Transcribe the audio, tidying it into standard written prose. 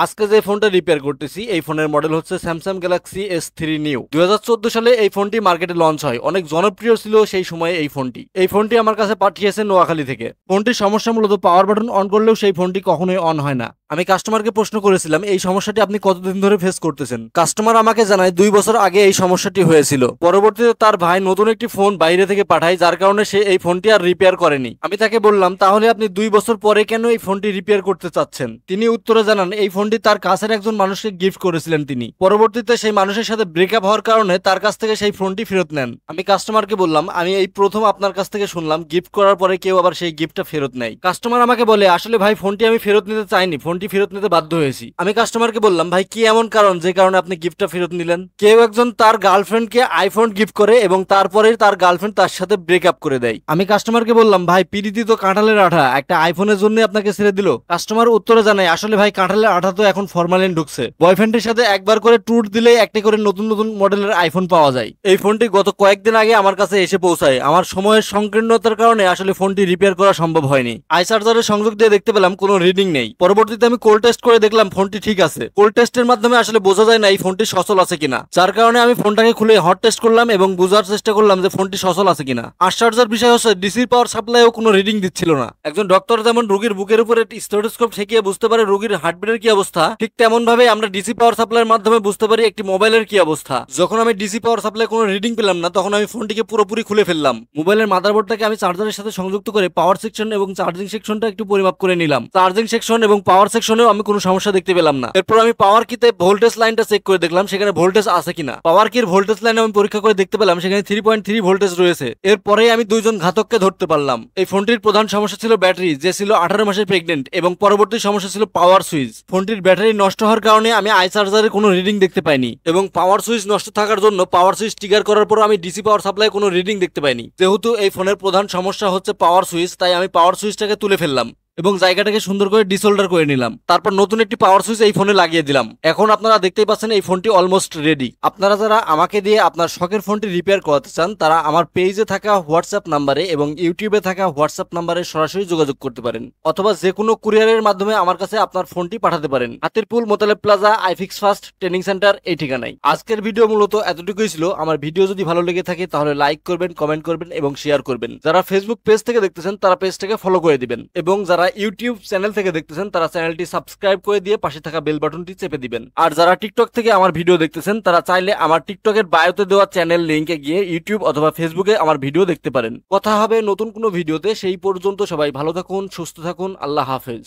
আজকে যে ফোনটা রিপেয়ার করতেছি এই ফোনের মডেল হচ্ছে স্যামসাং গ্যালাক্সি S3 নিউ। 2014 সালে এই ফোনটি মার্কেটে লঞ্চ হয়। অনেক জনপ্রিয় ছিল সেই সময়ে এই ফোনটি আমার কাছে পাঠিয়েছে নোয়াখালী থেকে। ফোনটির সমস্যা মূলত পাওয়ার বাটন অন করলেও সেই ফোনটি কখনোই অন হয় না। আমি কাস্টমারকে প্রশ্ন করেছিলাম এই সমস্যাটি আপনি কতদিন ধরে ফেস করতেছেন। কাস্টমার আমাকে জানায় 2 বছর আগে এই সমস্যাটি হয়েছিল। পরবর্তীতে তার ভাই নতুন একটি ফোন বাইরে থেকে পাঠায়, যার কারণে সে এই ফোনটি আর রিপেয়ার করেনি। আমি তাকে বললাম তাহলে আপনি 2 বছর পরে কেন এই ফোনটি রিপেয়ার করতে চাচ্ছেন। তিনি উত্তরে জানান এই ফোনটি তার কাছের একজন মানুষকে গিফট করেছিলেন তিনি। পরবর্তীতে সেই মানুষের সাথে ব্রেকআপ হওয়ার কারণে তার কাছ থেকে সেই ফোনটি ফেরত নেন। আমি কাস্টমারকে বললাম আমি এই প্রথম আপনার কাছ থেকে শুনলাম গিফট করার পরে কেউ আবার সেই গিফটটা ফেরত নেয়। কাস্টমার আমাকে বলে আসলে ভাই ফোনটি আমি ফেরত নিতে চাইনি, ফোনটি ফেরত নিতে বাধ্য হয়েছি। আমি কাস্টমারকে বললাম ভাই কি এমন কারণ যে কারণে আপনি গিফটটা ফেরত নিলেন। কেউ একজন তার গার্লফ্রেন্ডকে আইফোন গিফট করে এবং তারপরে তার গার্লফ্রেন্ড তার সাথে ব্রেকআপ করে দেয়। আমি কাস্টমারকে বললাম ভাই পিরিতি তো কাঁঠালের আঠা, একটা আইফোনের জন্য আপনাকে ছেড়ে দিল। কাস্টমার উত্তরে জানায় আসলে ভাই কাঁঠালের আঠা তো এখন ফরমালিন ঢুকছে, বয়ফ্রেন্ডের সাথে একবার করে ট্যুর দিলেই একটা করে নতুন নতুন মডেলের আইফোন পাওয়া যায়। এই ফোনটি গত কয়েকদিন আগে আমার কাছে এসে পৌঁছায়। আমার সময়ের সংকীর্ণতার কারণে আসলে ফোনটি রিপেয়ার করা সম্ভব হয়নি। আই চার্জারের সংযোগ দিয়ে দেখতে পেলাম কোনো রিডিং নেই। পরবর্তীতে আমি কোল্ড টেস্ট করে দেখলাম ফোনটি ঠিক আছে। কোল্ড টেস্টের মাধ্যমে আসলে বোঝা যায় না এই ফোনটি সচল আছে কিনা, যার কারণে আমি ফোনটাকে খুলে হট টেস্ট করলাম এবং বোঝার চেষ্টা করলাম যে ফোনটি সচল আছে কিনা। আশ্চর্যের বিষয় হচ্ছে ডিসি পাওয়ার সাপ্লাইও কোনো রিডিং দিচ্ছিল না। একজন ডক্টর যেমন রোগীর বুকের উপরে স্টেথোস্কোপ ঠেকিয়ে বুঝতে পারে রোগীর হার্টবিটের কি অবস্থা, ঠিক তেমন ভাবে আমরা ডিসি পাওয়ার সাপ্লাইয়ের মাধ্যমে বুঝতে পারি একটি মোবাইলের কি অবস্থা। যখন আমি ডিসি পাওয়ার সাপ্লাই কোনো রিডিং পেলাম না তখন আমি ফোনটিকে পুরোপুরি খুলে ফেললাম। মোবাইলের মাদারবোর্ডটাকে আমি চার্জারের সাথে সংযুক্ত করে পাওয়ার সেকশন এবং চার্জিং সেকশনটা একটু পরিমাপ করে নিলাম। চার্জিং সেকশন এবং পাওয়ার সেকশনেও আমি কোনো সমস্যা দেখতে পেলাম না। এরপর আমি পাওয়ার কিতে ভোল্টেজ লাইনটা চেক করে দেখলাম সেখানে ভোল্টেজ আছে কিনা। পাওয়ার কির ভোল্টেজ লাইনে আমি পরীক্ষা করে দেখতে পেলাম সেখানে 3.3 ভোল্টেজ রয়েছে। এরপরেই আমি দুইজন ঘাতককে ধরতে পারলাম। এই ফোনটির প্রধান সমস্যা ছিল ব্যাটারি, যে ছিল 18 মাসের প্রেগনেন্ট, এবং পরবর্তী সমস্যা ছিল পাওয়ার সুইচ। ফোনটির ব্যাটারি নষ্ট হওয়ার কারণে আমি আই চার্জারের কোনো রিডিং দেখতে পাইনি এবং পাওয়ার সুইচ নষ্ট থাকার জন্য পাওয়ার সুইচ ট্রিগার করার পর আমি ডিসি পাওয়ার সাপ্লাই কোনো রিডিং দেখতে পাইনি। যেহেতু এই ফোনের প্রধান সমস্যা হচ্ছে পাওয়ার সুইচ, তাই আমি পাওয়ার সুইচটাকে তুলে ফেললাম এবং জায়গাটাকে সুন্দর করে ডিসোল্ডার করে নিলাম। তারপর নতুন একটি পাওয়ার সুইচ এই ফোনে লাগিয়ে দিলাম। এখন আপনারা দেখতেই পাচ্ছেন এই ফোনটি অলমোস্ট রেডি। আপনারা যারা আমাকে দিয়ে আপনার শখের ফোনটি রিপেয়ার করাতে চান তারা আমার পেজে থাকা হোয়াটসঅ্যাপ নাম্বারে এবং ইউটিউবে থাকা হোয়াটসঅ্যাপ নাম্বারে সরাসরি যোগাযোগ করতে পারেন, অথবা যে কোনো কুরিয়ারের মাধ্যমে আমার কাছে আপনার ফোনটি পাঠাতে পারেন। Hatirpool Motaleb plaza iFix first training centre এই ঠিকানায়। আজকের ভিডিও মূলত এতটুকুই ছিল। আমার ভিডিও যদি ভালো লেগে থাকে তাহলে লাইক করবেন, কমেন্ট করবেন এবং শেয়ার করবেন। যারা ফেসবুক পেজ থেকে দেখতেছেন তারা পেজটাকে ফলো করে দিবেন এবং যারা ইউটিউব চ্যানেল থেকে দেখতেছেন তারা চ্যানেলটি সাবস্ক্রাইব করে দিয়ে পাশে থাকা বেল বাটনটি চেপে দিবেন। আর যারা টিকটক থেকে আমার ভিডিও দেখতেছেন তারা চাইলে আমার টিকটকের বায়োতে দেওয়া চ্যানেল লিংকে গিয়ে ইউটিউব অথবা ফেসবুকে আমার ভিডিও দেখতে পারেন। কথা হবে নতুন কোনো ভিডিওতে। সেই পর্যন্ত সবাই ভালো থাকুন, সুস্থ থাকুন। আল্লাহ হাফেজ।